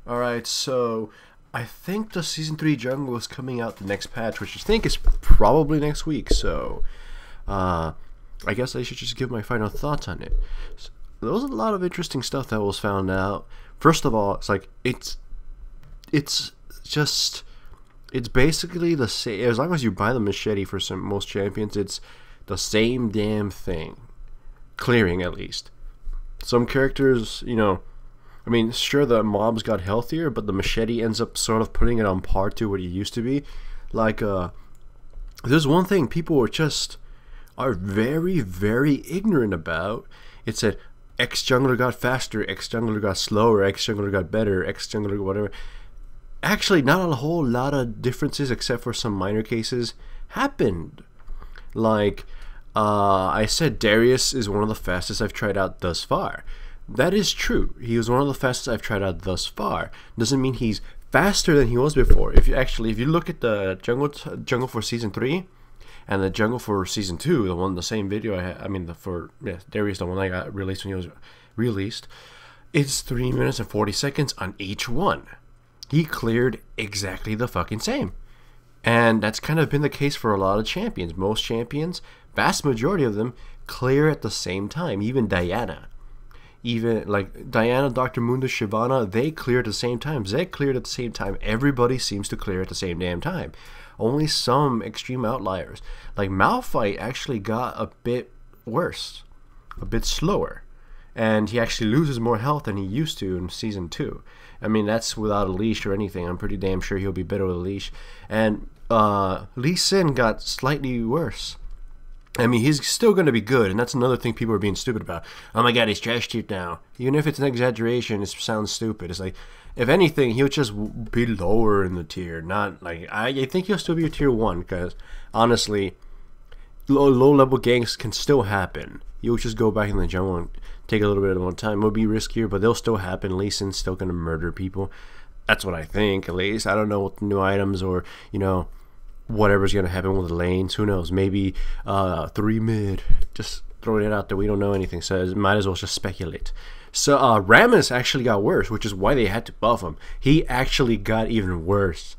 Alright, so I think the Season 3 jungle is coming out the next patch, which I think is probably next week, so I guess I should just give my final thoughts on it. So, there was a lot of interesting stuff that was found out. First of all, it's like, it's just, it's basically the same. As long as you buy the machete for most champions, it's the same damn thing. Clearing, at least. Some characters, you know, I mean, sure, the mobs got healthier, but the machete ends up sort of putting it on par to what it used to be. Like, there's one thing people are very, very ignorant about. It said, X jungler got faster, X jungler got slower, X jungler got better, X jungler whatever. Actually, not a whole lot of differences, except for some minor cases, happened. Like, I said Darius is one of the fastest I've tried out thus far. That is true. He was one of the fastest I've tried out thus far. Doesn't mean he's faster than he was before. If you look at the jungle for Season 3 and the jungle for Season 2, the same video Darius, the one I got released when he was released, it's 3 minutes and 40 seconds on each one. He cleared exactly the fucking same. And that's kind of been the case for a lot of champions. Most champions, vast majority of them, clear at the same time. Even Diana. Even like Diana, Dr. Munda, Shyvana, they clear at the same time. Zed cleared at the same time. Everybody seems to clear at the same damn time. Only some extreme outliers. Like Malphite actually got a bit worse. A bit slower. And he actually loses more health than he used to in Season 2. I mean, that's without a leash or anything. I'm pretty damn sure he'll be better with a leash. And Lee Sin got slightly worse. I mean, he's still going to be good, and that's another thing people are being stupid about. Oh my god, he's trash tiered now. Even if it's an exaggeration, it sounds stupid. It's like, if anything, he'll just be lower in the tier. Not like, I think he'll still be a tier 1, because honestly, low-level ganks can still happen. You'll just go back in the jungle and take a little bit more time. It'll be riskier, but they'll still happen. Lee Sin's still going to murder people. That's what I think, at least. I don't know what the new items or, you know, whatever's going to happen with the lanes. Who knows? Maybe 3 mid. Just throwing it out there. We don't know anything, so might as well just speculate. So Rammus actually got worse, which is why they had to buff him. He actually got even worse.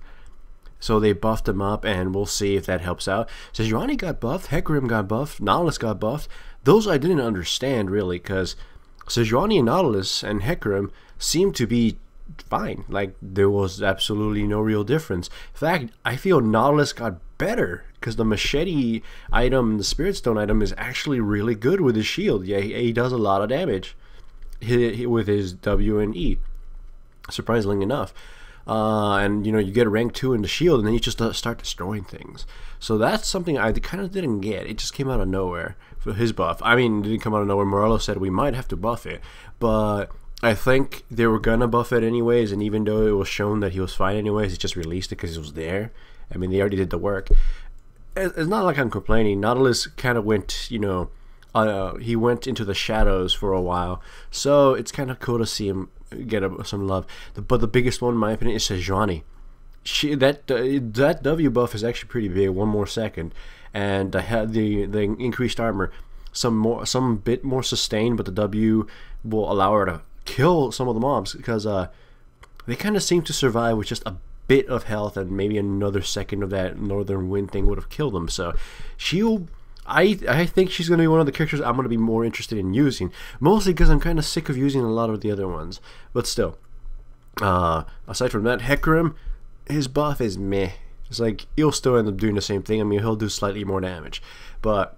So they buffed him up, and we'll see if that helps out. Sejuani got buffed. Hecarim got buffed. Nautilus got buffed. Those I didn't understand, really, because Sejuani and Nautilus and Hecarim seemed to be fine. Like, there was absolutely no real difference. In fact, I feel Nautilus got better because the machete item, the Spirit Stone item, is actually really good with his shield. Yeah, he does a lot of damage with his W and E, surprisingly enough. And you know, you get a rank 2 in the shield, and then you just start destroying things. So that's something I kind of didn't get. It just came out of nowhere for his buff. I mean, it didn't come out of nowhere. Morello said we might have to buff it, but I think they were gonna buff it anyways, and even though it was shown that he was fine anyways, he just released it because he was there. I mean, they already did the work. It's not like I'm complaining. Nautilus kind of went, you know, he went into the shadows for a while, so it's kind of cool to see him get some love. But the biggest one, in my opinion, is Sejuani. That W buff is actually pretty big. 1 more second, and the increased armor, some bit more sustained, but the W will allow her to kill some of the mobs because they kind of seem to survive with just a bit of health, and maybe another second of that northern wind thing would have killed them. So I think she's going to be one of the characters I'm going to be more interested in using, mostly because I'm kind of sick of using a lot of the other ones. But still, aside from that, Hecarim, his buff is meh. It's like, he'll still end up doing the same thing. I mean, he'll do slightly more damage, but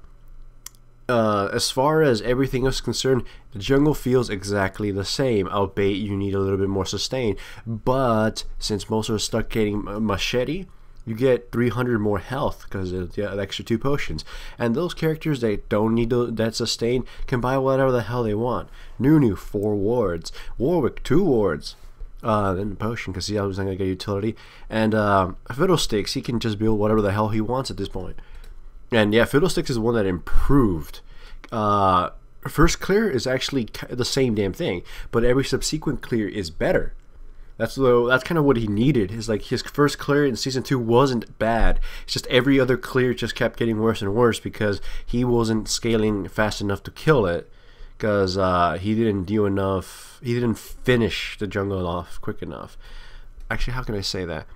as far as everything else is concerned, the jungle feels exactly the same, albeit you need a little bit more sustain. But since most are stuck getting machete, you get 300 more health because of the extra 2 potions. And those characters that don't need that sustain can buy whatever the hell they want. Nunu, 4 wards. Warwick, 2 wards. Then the potion, because he always not going to get utility. And Fiddlesticks, he can just build whatever the hell he wants at this point. And yeah, Fiddlesticks is the one that improved. First clear is actually the same damn thing, but every subsequent clear is better. That's kind of what he needed. Is like his first clear in Season 2 wasn't bad. It's just every other clear just kept getting worse and worse because he wasn't scaling fast enough to kill it. because he didn't do enough. He didn't finish the jungle off quick enough. Actually, how can I say that?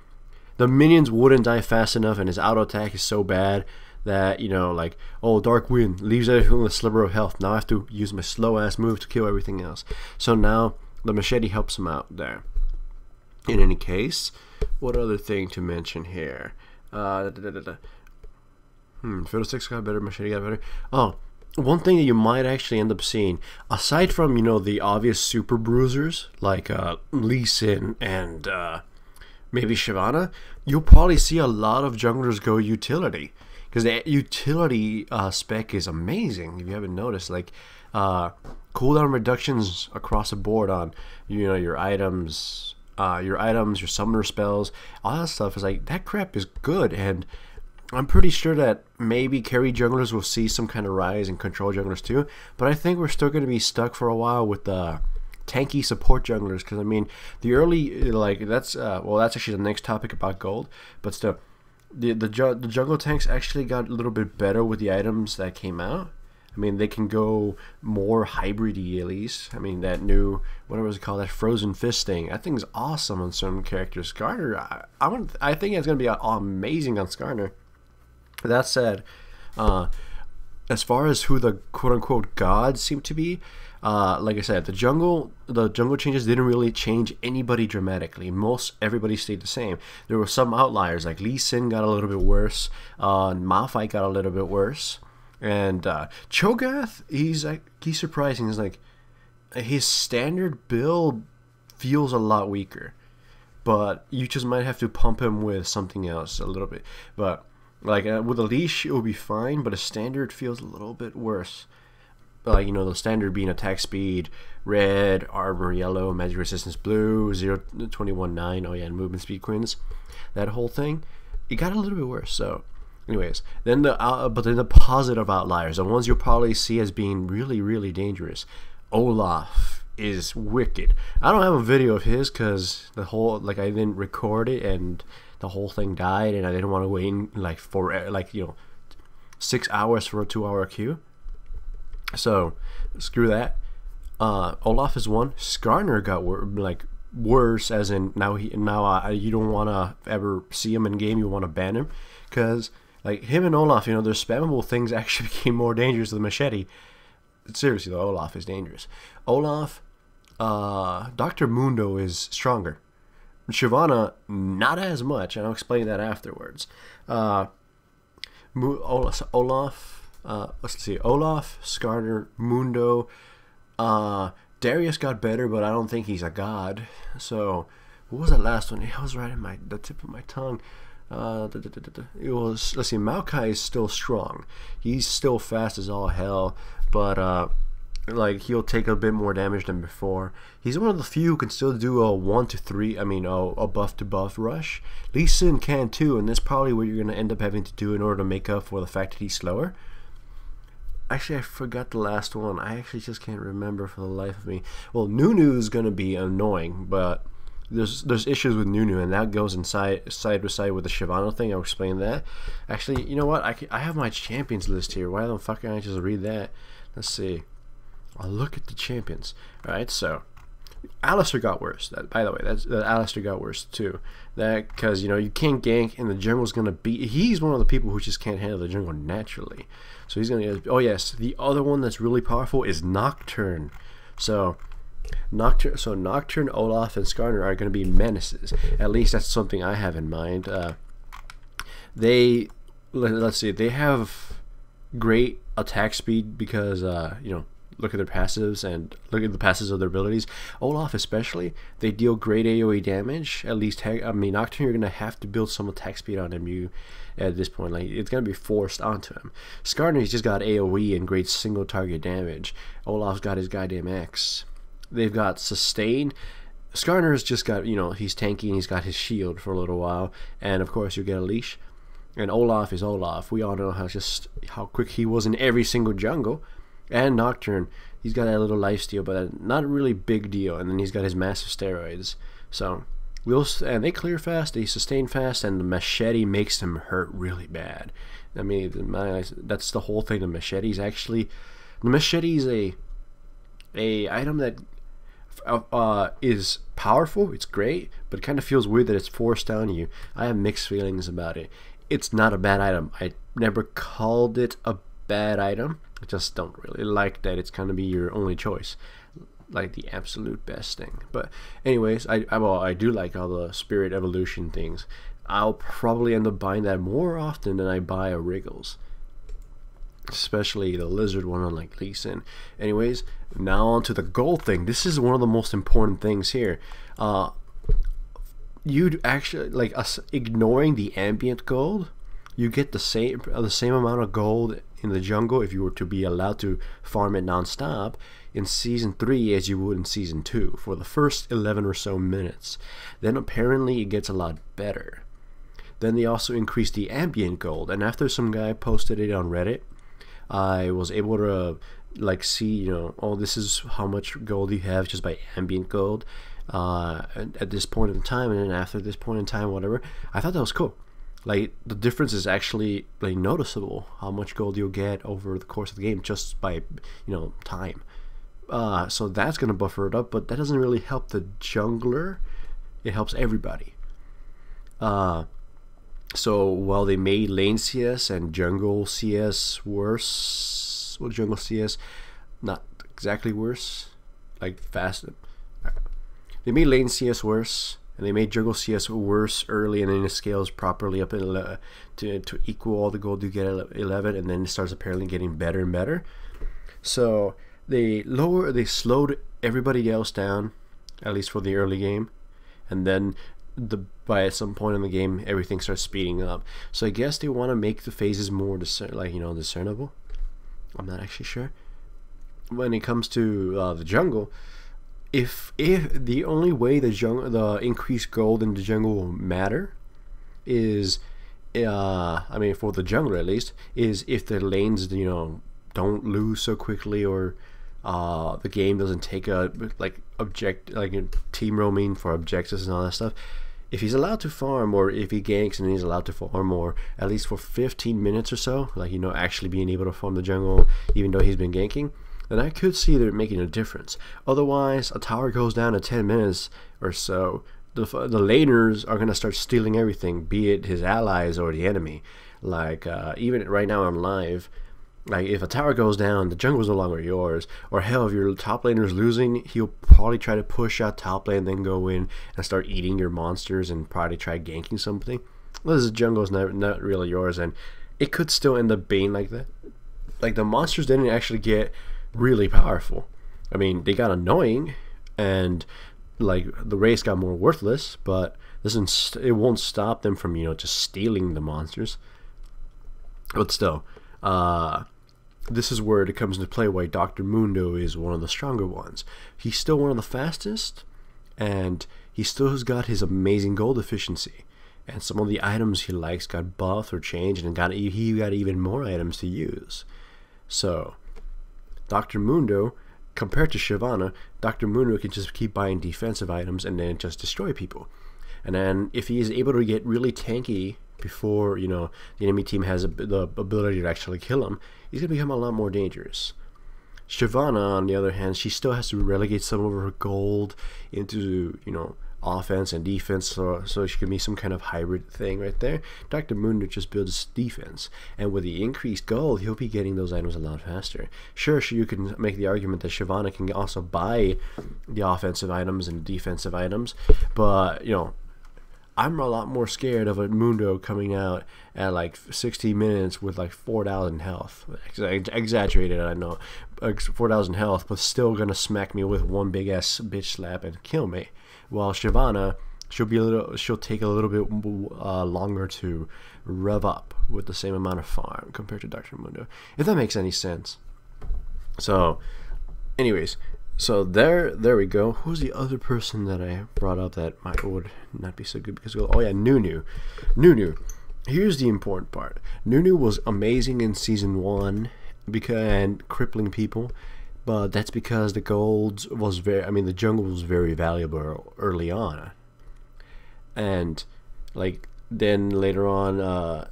The minions wouldn't die fast enough, and his auto attack is so bad that, you know, like, oh, Dark Wind leaves everything with a sliver of health. Now I have to use my slow ass move to kill everything else. So now the machete helps him out there. In any case, what other thing to mention here? Fiddlesticks got better, machete got better. Oh, one thing that you might actually end up seeing, aside from, you know, the obvious super bruisers like Lee Sin and maybe Shyvana, you'll probably see a lot of junglers go utility, because the utility spec is amazing. If you haven't noticed, like cooldown reductions across the board on, you know, your items, your summoner spells, all that stuff is like, that crap is good. And I'm pretty sure that maybe carry junglers will see some kind of rise and control junglers too, but I think we're still going to be stuck for a while with the tanky support junglers, because I mean, the early, like, that's well, that's actually the next topic about gold, but still, the jungle tanks actually got a little bit better with the items that came out. I mean, they can go more hybrid-y at least. I mean, that new, whatever it's called, that frozen fist thing, that thing's awesome on some characters. Skarner, I think it's going to be amazing on Skarner. That said, as far as who the quote-unquote gods seem to be, like I said, the jungle changes didn't really change anybody dramatically. Everybody stayed the same. There were some outliers, like Lee Sin got a little bit worse, Malphite got a little bit worse, and Cho'Gath, he's surprising. He's like, his standard build feels a lot weaker, but you just might have to pump him with something else a little bit. But like with a leash, it will be fine, but a standard feels a little bit worse. Like, you know, the standard being attack speed red, armor yellow, magic resistance blue, 0-21-9, oh yeah, and movement speed quins, that whole thing, it got a little bit worse. So anyways, then but then the positive outliers, the ones you'll probably see as being really, really dangerous. Olaf is wicked. I don't have a video of his because the whole, like, I didn't record it and the whole thing died, and I didn't want to wait like for, like, you know, 6 hours for a 2-hour queue. So screw that. Olaf is one. Skarner got worse, as in now you don't want to ever see him in game. You want to ban him, because like him and Olaf, you know, their spammable things actually became more dangerous than machete. Seriously though, Olaf is dangerous. Olaf, Dr. Mundo is stronger. Shyvana, not as much, and I'll explain that afterwards. Olaf, let's see, Olaf, Skarner, Mundo, Darius got better, but I don't think he's a god. So, what was that last one? It was right in the tip of my tongue. It was, let's see, Maokai is still strong. He's still fast as all hell, but like, he'll take a bit more damage than before. He's one of the few who can still do a 1-3, I mean, a buff to buff rush. Lee Sin can too, and that's probably what you're going to end up having to do in order to make up for the fact that he's slower. Actually, I forgot the last one. I actually just can't remember for the life of me. Well, Nunu is going to be annoying, but there's issues with Nunu, and that goes side by side with the Shyvana thing. I'll explain that. Actually, you know what? I have my champions list here. Why the fuck can't I just read that? Let's see. I'll look at the champions. Alright, so Alistar got worse. By the way, Alistar got worse too. That because, you know, you can't gank, and the jungle's gonna beat. He's one of the people who just can't handle the jungle naturally. So he's gonna. Oh yes, the other one that's really powerful is Nocturne. So Nocturne, Olaf, and Skarner are gonna be menaces. At least that's something I have in mind. Let's see. They have great attack speed because you know. Look at their passives and look at the passives of their abilities. Olaf especially, they deal great AoE damage. At least, I mean, Nocturne, you're gonna have to build some attack speed on him. At this point, like, it's gonna be forced onto him. Skarner's just got AoE and great single target damage. Olaf's got his goddamn X. They've got sustain. Skarner's just got, you know, he's tanky and he's got his shield for a little while, and of course you get a leash. And Olaf is Olaf. We all know how quick he was in every single jungle. And Nocturne, he's got that little lifesteal, but not a really big deal. And then he's got his massive steroids. So, and they clear fast, they sustain fast, and the machete makes them hurt really bad. I mean, that's the whole thing. The machete is a a item that is powerful. It's great, but it kind of feels weird that it's forced down you. I have mixed feelings about it. It's not a bad item. I never called it a bad item. I just don't really like that it's gonna be your only choice, like the absolute best thing. But anyways, I do like all the spirit evolution things. I'll probably end up buying that more often than I buy a Wriggles, especially the lizard one on like Lee Sin. Anyways, now on to the gold thing. This is one of the most important things here. You'd actually like us ignoring the ambient gold. You get the same amount of gold in the jungle if you were to be allowed to farm it non-stop in season 3 as you would in season 2 for the first 11 or so minutes. Then apparently it gets a lot better. Then they also increased the ambient gold, and after some guy posted it on Reddit, I was able to like see, you know, oh, this is how much gold you have just by ambient gold at this point in time, and then after this point in time, whatever. I thought that was cool. Like, the difference is actually like noticeable, how much gold you'll get over the course of the game just by, you know, time. So that's gonna buffer it up, but that doesn't really help the jungler. It helps everybody. So while they made lane CS and jungle CS worse, well, jungle CS not exactly worse, like fast. They made lane CS worse, and they made jungle CS worse early, and then it scales properly up to equal all the gold you get at 11, and then it starts apparently getting better and better. So they slowed everybody else down, at least for the early game, and then by some point in the game everything starts speeding up. So I guess they want to make the phases more discernible. I'm not actually sure. When it comes to the jungle, if the only way the increased gold in the jungle will matter is I mean, for the jungler at least, is if the lanes, you know, don't lose so quickly, or the game doesn't take a team roaming for objectives and all that stuff. If he's allowed to farm, or if he ganks and he's allowed to farm, or at least for 15 minutes or so, like, you know, actually being able to farm the jungle even though he's been ganking, then I could see that making a difference. Otherwise, a tower goes down in 10 minutes or so, the laners are going to start stealing everything, be it his allies or the enemy. Like, even right now on live, like, if a tower goes down, the jungle's no longer yours. Or hell, if your top laner is losing, he'll probably try to push out top lane, then go in and start eating your monsters and probably try ganking something. This jungle's not really yours, and it could still end up being like that. Like, the monsters didn't actually get really powerful. I mean, they got annoying, and like the race got more worthless, but it won't stop them from, you know, just stealing the monsters. But still, this is where it comes into play why Dr. Mundo is one of the stronger ones. He's still one of the fastest, and he still has got his amazing gold efficiency. And some of the items he likes got buffed or changed, and he got even more items to use. So Dr. Mundo, compared to Shyvana, Dr. Mundo can just keep buying defensive items and then just destroy people. And then if he is able to get really tanky before, you know, the enemy team has the ability to actually kill him, he's going to become a lot more dangerous. Shyvana, on the other hand, she still has to relegate some of her gold into, you know, offense and defense, so she can be some kind of hybrid thing right there. Dr. Mundo just builds defense, and with the increased gold, he'll be getting those items a lot faster. Sure, you can make the argument that Shyvana can also buy the offensive items and defensive items, but, you know, I'm a lot more scared of a Mundo coming out at like 60 minutes with like 4,000 health. Exaggerated, I know, 4,000 health, but still gonna smack me with one big ass bitch slap and kill me. While Shyvana, she'll take a little bit longer to rev up with the same amount of farm compared to Dr. Mundo, if that makes any sense. So, anyways, so there we go. Who's the other person that I brought up that would not be so good because, oh yeah, Nunu. Here's the important part. Nunu was amazing in season 1 and crippling people. But that's because the the jungle was very valuable early on. And like then later on,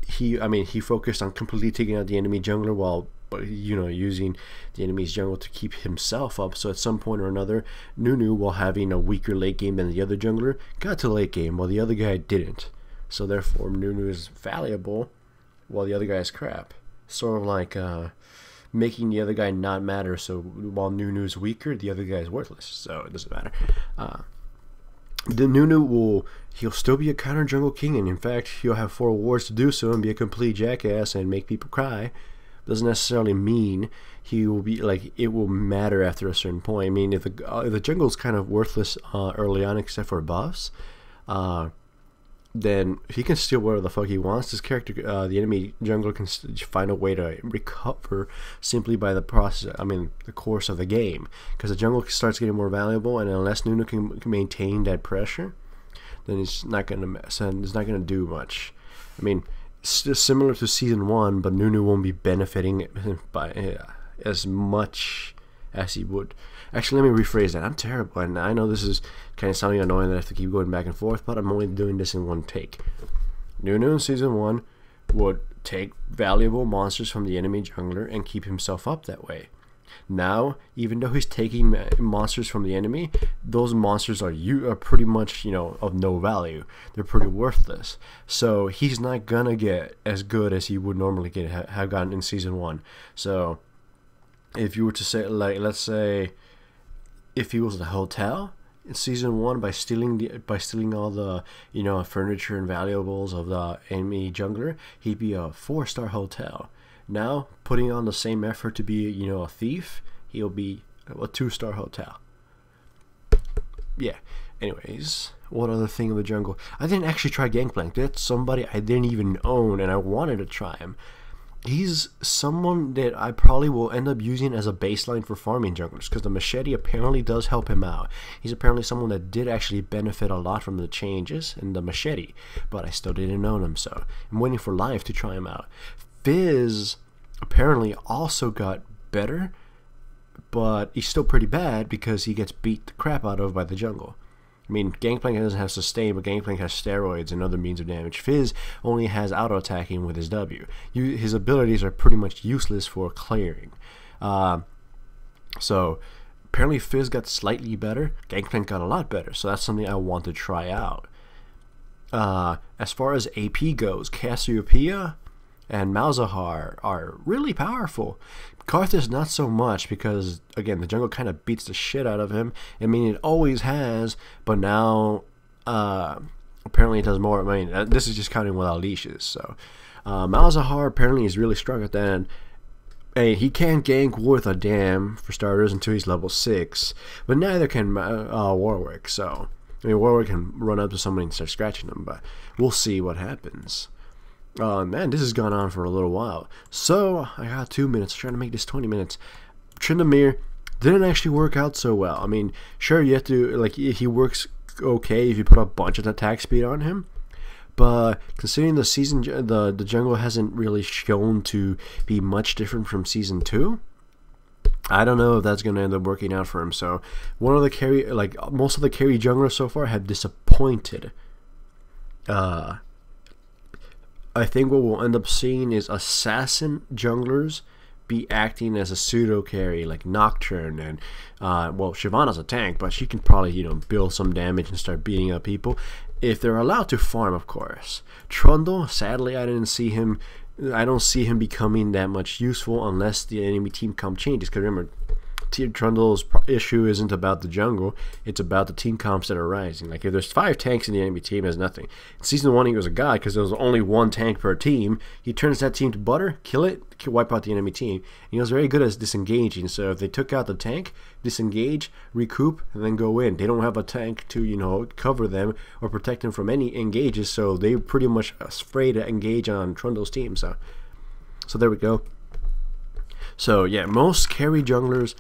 he focused on completely taking out the enemy jungler while but using the enemy's jungle to keep himself up. So at some point or another, Nunu, while having a weaker late game than the other jungler, got to late game while the other guy didn't. So therefore, Nunu is valuable while the other guy is crap. Sort of like making the other guy not matter. So while Nunu's weaker, the other guy is worthless. So it doesn't matter. The Nunu he'll still be a counter jungle king, and in fact, he'll have 4 wards to do so and be a complete jackass and make people cry. Doesn't necessarily mean he will be like it will matter after a certain point. I mean, if the jungle's kind of worthless early on, except for buffs, then he can steal whatever the fuck he wants. This character, the enemy jungler, can find a way to recover simply by the process. I mean, the course of the game, because the jungle starts getting more valuable, and unless Nunu can maintain that pressure, then it's not gonna do much. I mean, it's similar to season 1, but Nunu won't be benefiting by as much as he would. Actually, let me rephrase that. I'm terrible, and I know this is kind of sounding annoying that I have to keep going back and forth, but I'm only doing this in one take. Nunu in season 1 would take valuable monsters from the enemy jungler and keep himself up that way. Now, even though he's taking monsters from the enemy, those monsters are pretty much of no value. They're pretty worthless. So he's not gonna get as good as he would normally have gotten in season 1. So if you were to say, like, let's say, if he was at a hotel in season 1 by stealing all the furniture and valuables of the enemy jungler, he'd be a 4-star hotel. Now, putting on the same effort to be a thief, he'll be a 2-star hotel. Yeah. Anyways, what other thing in the jungle? I didn't actually try Gangplank. That's somebody I didn't even own, and I wanted to try him. He's someone that I probably will end up using as a baseline for farming junglers, because the machete apparently does help him out. He's apparently someone that did actually benefit a lot from the changes in the machete, but I still didn't own him, so I'm waiting for live to try him out. Fizz apparently also got better, but he's still pretty bad because he gets beat the crap out of by the jungle. I mean, Gangplank doesn't have sustain, but Gangplank has steroids and other means of damage. Fizz only has auto-attacking with his W. His abilities are pretty much useless for clearing. So, apparently Fizz got slightly better. Gangplank got a lot better, so that's something I want to try out. As far as AP goes, Cassiopeia and Malzahar are really powerful. Karthus not so much, because again the jungle kind of beats the shit out of him. I mean, it always has, but now apparently it does more. I mean, this is just counting without leashes. So Malzahar apparently is really strong at that. Hey, he can't gank worth a damn for starters until he's level 6, but neither can Warwick. So I mean, Warwick can run up to somebody and start scratching them, but we'll see what happens. Man, this has gone on for a little while. So, I got 2 minutes, trying to make this 20 minutes. Tryndamere didn't actually work out so well. I mean, sure, you have to, like, he works okay if you put a bunch of attack speed on him. But considering the season, the jungle hasn't really shown to be much different from season 2, I don't know if that's going to end up working out for him. So, one of the carry, like, most of the carry junglers so far have disappointed. I think what we'll end up seeing is assassin junglers be acting as a pseudo carry, like Nocturne, and well, Shyvana's a tank, but she can probably build some damage and start beating up people if they're allowed to farm, of course. Trundle, sadly, I don't see him becoming that much useful unless the enemy team comp changes. Because remember, Trundle's issue isn't about the jungle, it's about the team comps that are rising. Like, if there's 5 tanks in the enemy team, that's nothing. In season 1, he was a god because there was only 1 tank per team. He turns that team to butter, kill it, wipe out the enemy team. And he was very good at disengaging, so if they took out the tank, disengage, recoup, and then go in. They don't have a tank to cover them or protect them from any engages, so they're pretty much afraid to engage on Trundle's team. So there we go. So yeah, most carry junglers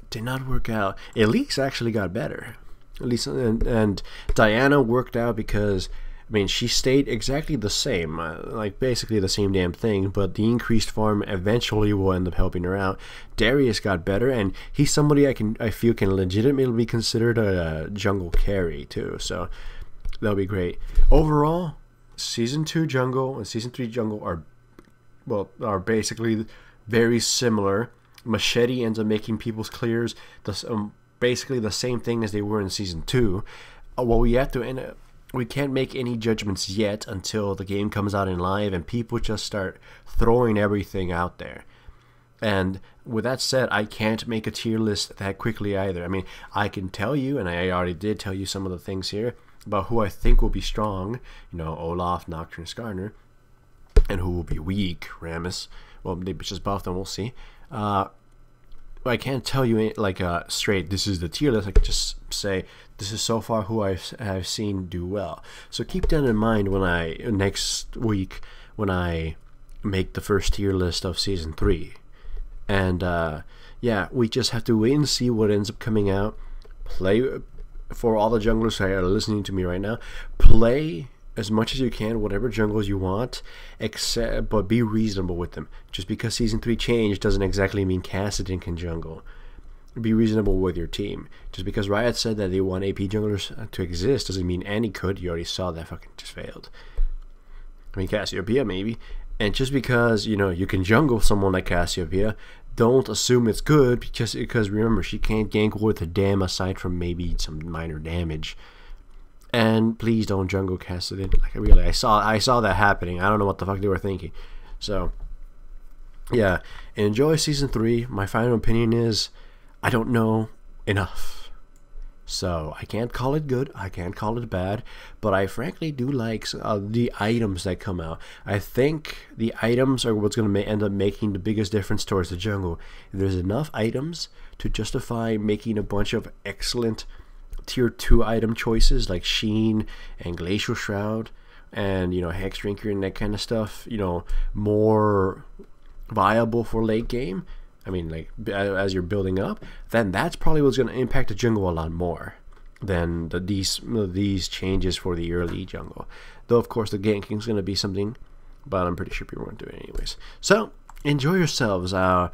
did not work out. Elise actually got better. Elise and Diana worked out because, I mean, she stayed exactly the same, like basically the same damn thing, but the increased farm eventually will end up helping her out. Darius got better, and he's somebody I feel can legitimately be considered a jungle carry too, so that'll be great. Overall, season 2 jungle and season 3 jungle are basically very similar. Machete ends up making people's clears basically the same thing as they were in Season 2. Well, we can't make any judgments yet until the game comes out in live and people just start throwing everything out there. And with that said, I can't make a tier list that quickly either. I mean, I can tell you, and I already did tell you some of the things here about who I think will be strong. You know, Olaf, Nocturne, Skarner. And who will be weak, Rammus. Well, maybe just both, and we'll see. I can't tell you like straight, this is the tier list. I can just say, this is so far who I've seen do well. So keep that in mind when next week, when I make the first tier list of Season 3. And yeah, we just have to wait and see what ends up coming out. Play, for all the junglers that are listening to me right now, play as much as you can, whatever jungles you want, but be reasonable with them. Just because Season 3 changed doesn't exactly mean Kassadin can jungle. Be reasonable with your team. Just because Riot said that they want AP junglers to exist doesn't mean any could. You already saw that fucking just failed. I mean, Cassiopeia maybe. And just because, you know, you can jungle someone like Cassiopeia, don't assume it's good, because remember, she can't gank worth a damn aside from maybe some minor damage. And please don't jungle Kassadin. Like, really, I saw that happening. I don't know what the fuck they were thinking. So yeah, enjoy Season 3. My final opinion is, I don't know enough. So I can't call it good, I can't call it bad, but I frankly do like the items that come out. I think the items are what's going to end up making the biggest difference towards the jungle. If there's enough items to justify making a bunch of excellent Tier 2 item choices like Sheen and Glacial Shroud and, you know, Hex Drinker and that kind of stuff, you know, more viable for late game, I mean, like, as you're building up, then that's probably what's going to impact the jungle a lot more than these changes for the early jungle. Though, of course, the ganking is going to be something, but I'm pretty sure people won't do it anyways. So, enjoy yourselves. I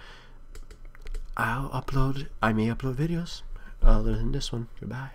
may upload videos other than this one. Goodbye.